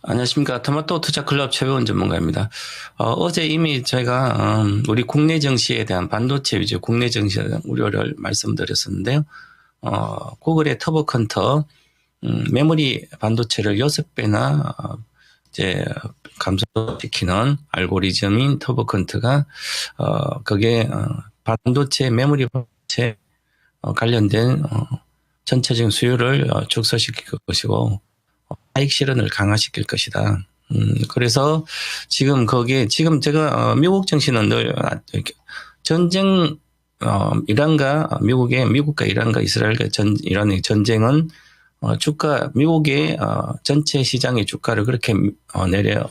안녕하십니까. 토마토 투자 클럽 최배원 전문가입니다. 어제 이미 저희가 우리 국내 증시에 대한 반도체 위주 국내 증시에 대한 우려를 말씀드렸었는데요. 구글의 터보컨터 메모리 반도체를 6배나 이제 감소시키는 알고리즘인 터보컨트가 그게 반도체 메모리 반도체 관련된 전체적인 수요를 축소시킬 것이고 차익 실현을 강화시킬 것이다. 그래서 지금 지금 제가 미국 증시는 늘 전쟁 미국과 이란과 이스라엘과 이란의 전쟁은 미국의 전체 시장의 주가를 그렇게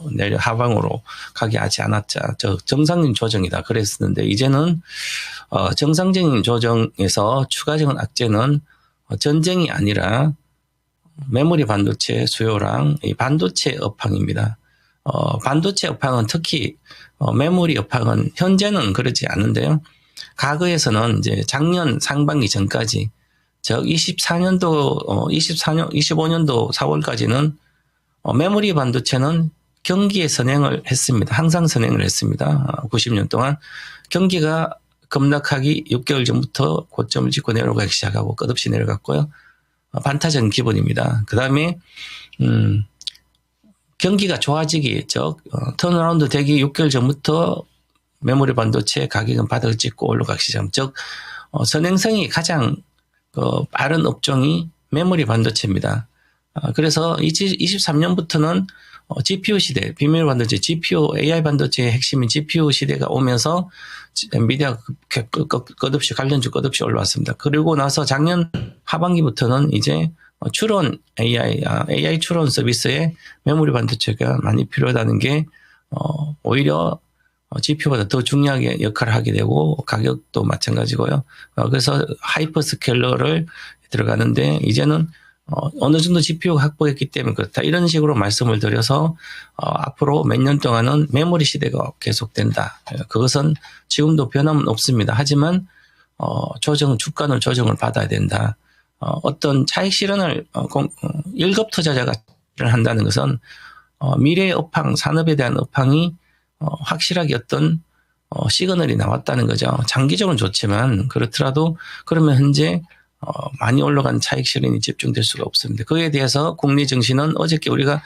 내려 하방으로 가게 하지 않았자. 정상적인 조정이다 그랬었는데 이제는 정상적인 조정에서 추가적인 악재는 전쟁이 아니라 메모리 반도체 수요랑 이 반도체 업황입니다. 반도체 업황은 특히 메모리 업황은 현재는 그렇지 않은데요. 과거에서는 이제 작년 상반기 전까지 즉 25년도 4월까지는 메모리 반도체는 경기에 선행을 했습니다. 항상 선행을 했습니다. 90년 동안 경기가 급락하기 6개월 전부터 고점을 찍고 내려가기 시작하고 끝없이 내려갔고요. 반타적인 기본입니다. 그 다음에 경기가 좋아지기 턴어라운드 되기 6개월 전부터 메모리 반도체 가격은 바닥을 찍고 올라가기 시작. 선행성이 가장 빠른 업종이 메모리 반도체입니다. 그래서 23년부터는 GPU 시대, 비밀 반도체, GPU, AI 반도체의 핵심인 GPU 시대가 오면서 엔비디아가 끝없이 관련주 끝없이 올라왔습니다. 그리고 나서 작년 하반기부터는 이제 추론 AI 추론 서비스에 메모리 반도체가 많이 필요하다는 게 오히려 GPU보다 더 중요하게 역할을 하게 되고 가격도 마찬가지고요. 그래서 하이퍼스케일러를 들어가는데 이제는 어느 정도 GPU가 확보했기 때문에 그렇다. 이런 식으로 말씀을 드려서 앞으로 몇 년 동안은 메모리 시대가 계속된다. 그것은 지금도 변함은 없습니다. 하지만 주가는 조정을 받아야 된다. 어떤 차익 실현을 1급 투자자가 한다는 것은 미래의 업황, 산업에 대한 업황이 확실하게 어떤 시그널이 나왔다는 거죠. 장기적으로는 좋지만 그렇더라도 그러면 현재 많이 올라간 차익 실현이 집중될 수가 없습니다. 그에 대해서 국내 증시는 어저께 우리가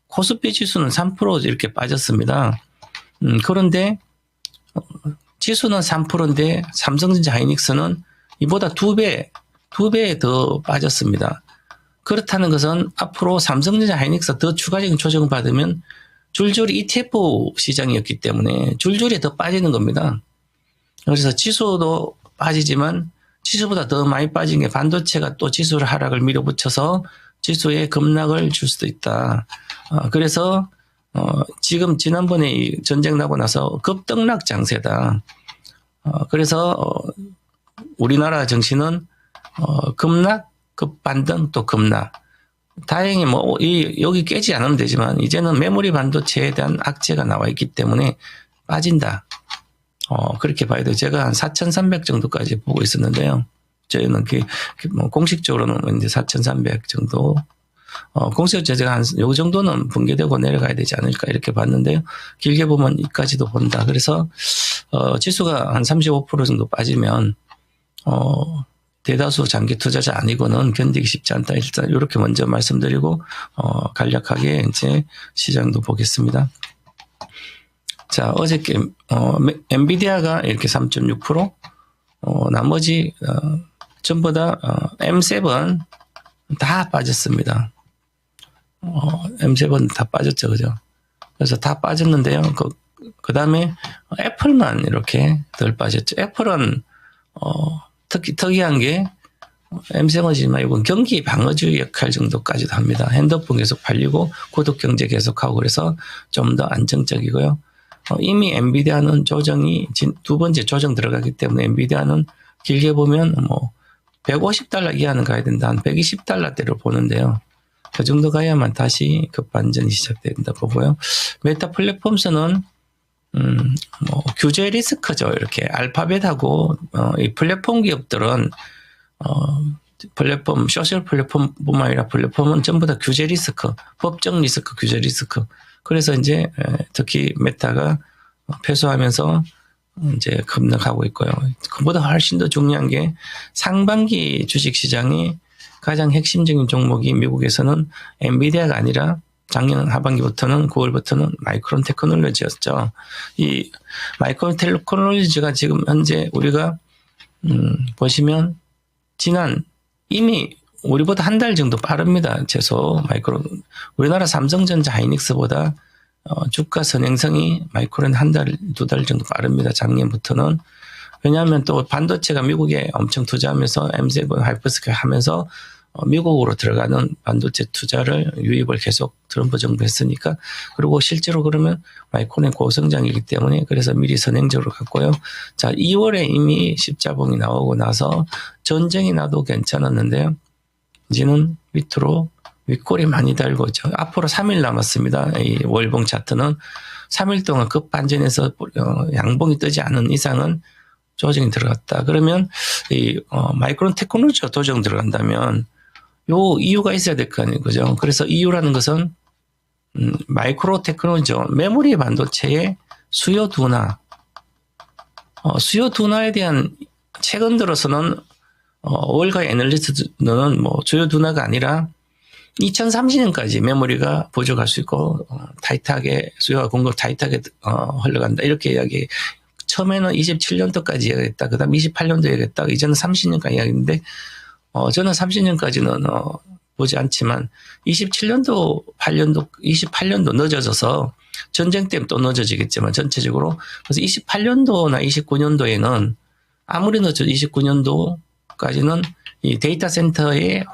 코스피 지수는 3% 이렇게 빠졌습니다. 그런데 지수는 3%인데 삼성전자 하이닉스는 이보다 2배 더 빠졌습니다. 그렇다는 것은 앞으로 삼성전자 하이닉스가 더 추가적인 조정을 받으면 줄줄이 ETF 시장이었기 때문에 줄줄이 더 빠지는 겁니다. 그래서 지수도 빠지지만 지수보다 더 많이 빠진 게 반도체가 또 지수를 하락을 밀어붙여서 지수에 급락을 줄 수도 있다. 그래서 지난번에 이 전쟁 나고 나서 급등락 장세다. 그래서 우리나라 증시는 급락, 급반등, 또 급락. 다행히 여기 깨지 않으면 되지만 이제는 메모리 반도체에 대한 악재가 나와 있기 때문에 빠진다. 그렇게 봐야 돼요. 제가 한 4,300 정도까지 보고 있었는데요. 저희는 공식적으로는 이제 4,300 정도. 공식적으로 제가 요 정도는 붕괴되고 내려가야 되지 않을까 이렇게 봤는데요. 길게 보면 이까지도 본다. 그래서, 지수가 한 35% 정도 빠지면, 대다수 장기 투자자 아니고는 견디기 쉽지 않다. 일단 이렇게 먼저 말씀드리고, 간략하게 이제 시장도 보겠습니다. 자, 어저께, 엔비디아가 이렇게 3.6%, 나머지, 전부 다, M7 다 빠졌습니다. M7 다 빠졌죠, 그죠? 그래서 다 빠졌는데요. 그 다음에 애플만 이렇게 덜 빠졌죠. 애플은, 특이한 게, M7이지만 이건 경기 방어주 역할 정도까지도 합니다. 핸드폰 계속 팔리고, 고독 경제 계속하고 그래서 좀 더 안정적이고요. 이미 엔비디아는 조정이 두 번째 조정 들어가기 때문에 엔비디아는 길게 보면 $150 이하는 가야 된다. 한 $120대로 보는데요. 그 정도 가야만 다시 급반전이 시작된다 보고요. 메타 플랫폼스는 규제 리스크죠. 이렇게 알파벳하고 이 플랫폼 기업들은 플랫폼, 소셜 플랫폼뿐만 아니라 플랫폼은 전부 다 규제 리스크, 법적 리스크, 규제 리스크. 그래서 이제 특히 메타가 패소하면서 이제 급락하고 있고요. 그보다 훨씬 더 중요한 게 상반기 주식시장이 가장 핵심적인 종목이 미국에서는 엔비디아가 아니라 작년 하반기부터는 9월부터는 마이크론 테크놀로지였죠. 이 마이크론 테크놀로지가 지금 현재 우리가 보시면 이미 우리보다 한 달 정도 빠릅니다. 최소 마이크론. 우리나라 삼성전자 하이닉스보다 주가 선행성이 마이크론 한 달, 두 달 정도 빠릅니다. 작년부터는. 왜냐하면 또 반도체가 미국에 엄청 투자하면서 M7 하이퍼스케일 하면서 미국으로 들어가는 반도체 투자를 유입을 계속 트럼프 정부 했으니까, 그리고 실제로 그러면 마이크론의 고성장이기 때문에 그래서 미리 선행적으로 갔고요. 자, 2월에 이미 십자봉이 나오고 나서 전쟁이 나도 괜찮았는데 이제는 밑으로 윗골이 많이 달고 있죠. 앞으로 3일 남았습니다. 이 월봉 차트는 3일 동안 급반전해서 양봉이 뜨지 않은 이상은 조정이 들어갔다. 그러면 이 마이크론 테크놀로지가 조정 들어간다면 요 이유가 있어야 될 거 아니에요, 그죠? 그래서 이유라는 것은 마이크로 테크놀로지죠. 메모리 반도체의 수요 둔화, 수요 둔화에 대한 최근 들어서는 월가 애널리스트는 뭐 수요 둔화가 아니라 2030년까지 메모리가 부족할 수 있고 타이트하게 수요와 공급 타이트하게 흘러간다 이렇게 이야기. 처음에는 27년도까지 이야기했다. 그 다음 28년도 이야기했다. 이제는 30년까지 이야기했는데 저는 30년까지는 보지 않지만 27년도, 28년도 늦어져서 전쟁 때문에 또 늦어지겠지만 전체적으로. 그래서 28년도나 29년도에는 아무리 늦어도 29년도까지는 이 데이터 센터의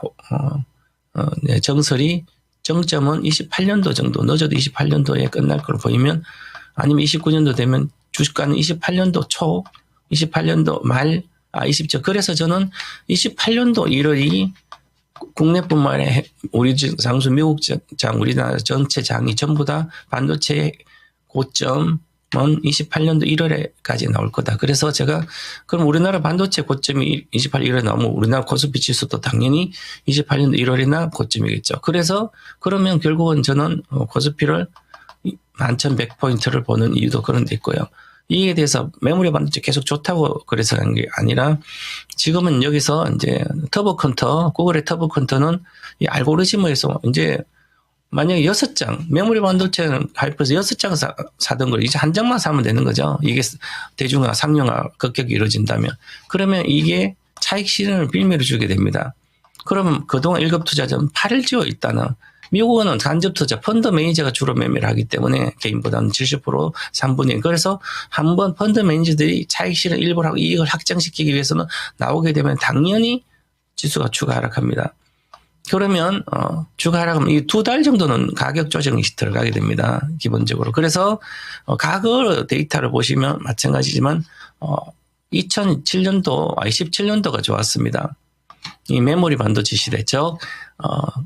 정점은 28년도 정도, 늦어도 28년도에 끝날 걸 보이면, 아니면 29년도 되면 주식가는 28년도 초, 28년도 말, 20죠. 그래서 저는 28년도 1월이 국내뿐만 아니라 우리 장수 미국 장, 우리나라 전체 장이 전부 다 반도체 고점은 28년도 1월에까지 나올 거다. 그래서 제가 그럼 우리나라 반도체 고점이 28년 1월에 나오면 우리나라 코스피 지수도 당연히 28년도 1월이나 고점이겠죠. 그래서 그러면 결국은 저는 코스피를 11,100포인트를 보는 이유도 그런 데 있고요. 이에 대해서 메모리 반도체 계속 좋다고 그래서 한 게 아니라 지금은 여기서 이제 터보 컨터, 구글의 터보 컨터는 이 알고리즘에서 이제 만약에 6장, 메모리 반도체는 하이퍼에서 6장 사던 걸 이제 한 장만 사면 되는 거죠. 이게 대중화, 상용화 급격히 이루어진다면. 그러면 이게 차익 실현을 빌미로 주게 됩니다. 그러면 그동안 1급 투자자는 팔을 지어 있다는, 미국은 간접 투자, 펀드 매니저가 주로 매매를 하기 때문에 개인보다는 70%, 3분의 1. 그래서 한번 펀드 매니저들이 차익 실현 일부를 하고 이익을 확장시키기 위해서는 나오게 되면 당연히 지수가 추가 하락합니다. 그러면 주가 하락하면 이 2달 정도는 가격 조정이 들어가게 됩니다. 기본적으로. 그래서 과거 데이터를 보시면 마찬가지지만 2007년도, 17년도가 좋았습니다. 이 메모리 반도체 시대, 즉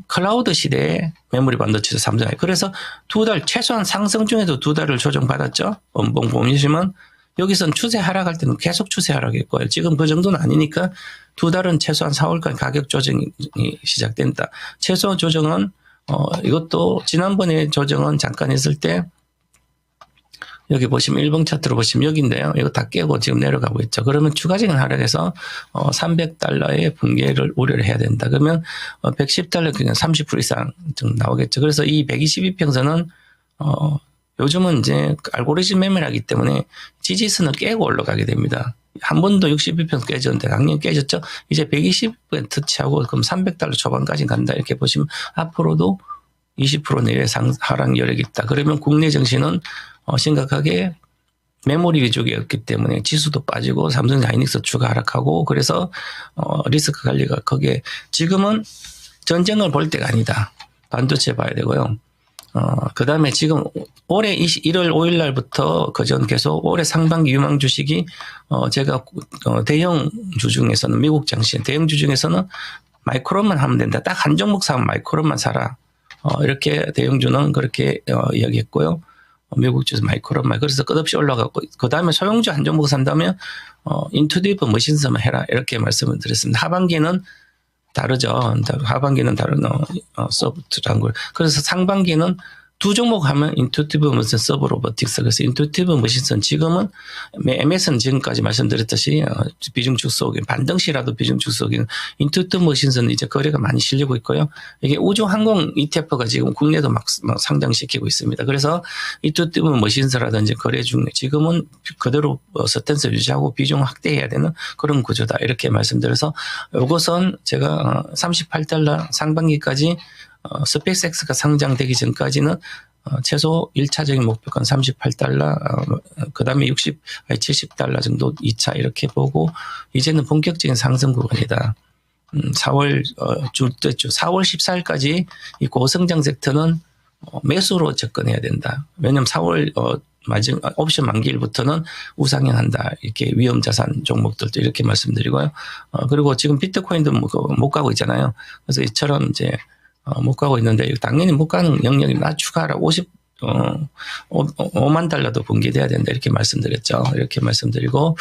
클라우드 시대의 메모리 반도체 삼성. 그래서 2달, 최소한 상승 중에도 2달을 조정받았죠. 음봉 보시면 여기선 추세 하락할 때는 계속 추세 하락했고요. 지금 그 정도는 아니니까 2달은 최소한 4월까지 가격 조정이 시작된다. 최소 조정은 이것도 지난번에 조정은 잠깐 했을 때 여기 보시면 일봉 차트로 보시면 여기인데요. 이거 다 깨고 지금 내려가고 있죠. 그러면 추가적인 하락에서 $300의 붕괴를 우려를 해야 된다. 그러면 $110 그냥 30% 이상 좀 나오겠죠. 그래서 이 122평선은 요즘은 이제 알고리즘 매매를 하기 때문에 지지선을 깨고 올라가게 됩니다. 한 번도 62평선 깨졌는데 작년 깨졌죠. 이제 120에 터치하고 그럼 $300 초반까지 간다. 이렇게 보시면 앞으로도 20% 내외 하락 여력이 있다. 그러면 국내 증시는 심각하게 메모리 위주였기 때문에 지수도 빠지고 삼성 하이닉스 추가 하락하고, 그래서 리스크 관리가 거기에 지금은 전쟁을 볼 때가 아니다. 반도체 봐야 되고요. 그 다음에 지금 올해 1월 5일 날부터 그전 계속 올해 상반기 유망 주식이 제가 대형 주 중에서는 미국 장시 대형 주 중에서는 마이크론만 하면 된다. 딱 한 종목 사면 마이크론만 사라. 이렇게 대형주는 그렇게 이야기했고요. 미국 주에서 마이크론만. 그래서 끝없이 올라갔고, 그 다음에 소형주 한 종목 산다면 인투디브 머신스만 해라. 이렇게 말씀을 드렸습니다. 하반기에는 다르죠. 하반기는 다른 소프트라는 걸. 그래서 상반기는 두 종목 하면 인투이티브 머신, 서브 로보틱스. 그래서 인투이티브 머신은 지금은 MS는 지금까지 말씀드렸듯이 비중 축소기, 반등시라도 비중 축소기는 인투이티브 머신은 이제 거래가 많이 실리고 있고요. 이게 우주항공 ETF가 지금 국내도 막 상장시키고 있습니다. 그래서 인투이티브 머신스라든지 거래 중 지금은 그대로 스탠스 유지하고 비중 확대해야 되는 그런 구조다. 이렇게 말씀드려서 이것은 제가 $38 상반기까지 스페이스X가 상장되기 전까지는 최소 1차적인 목표가는 $38, 그 다음에 $70 정도 2차 이렇게 보고 이제는 본격적인 상승 구간이다. 4월 14일까지 이 고성장 섹터는 매수로 접근해야 된다. 왜냐하면 4월 옵션 만기일부터는 우상향한다. 이렇게 위험 자산 종목들도 이렇게 말씀드리고요. 그리고 지금 비트코인도 못 가고 있잖아요. 그래서 이처럼 이제 못 가고 있는데 당연히 못 가는 영역이 추가하라 5만 달러도 분기돼야 된다 이렇게 말씀드렸죠. 이렇게 말씀드리고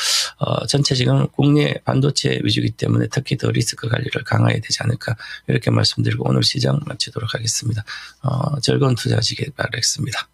전체 지금 국내 반도체 위주이기 때문에 특히 더 리스크 관리를 강화해야 되지 않을까 이렇게 말씀드리고 오늘 시장 마치도록 하겠습니다. 즐거운 투자하시길 바라겠습니다.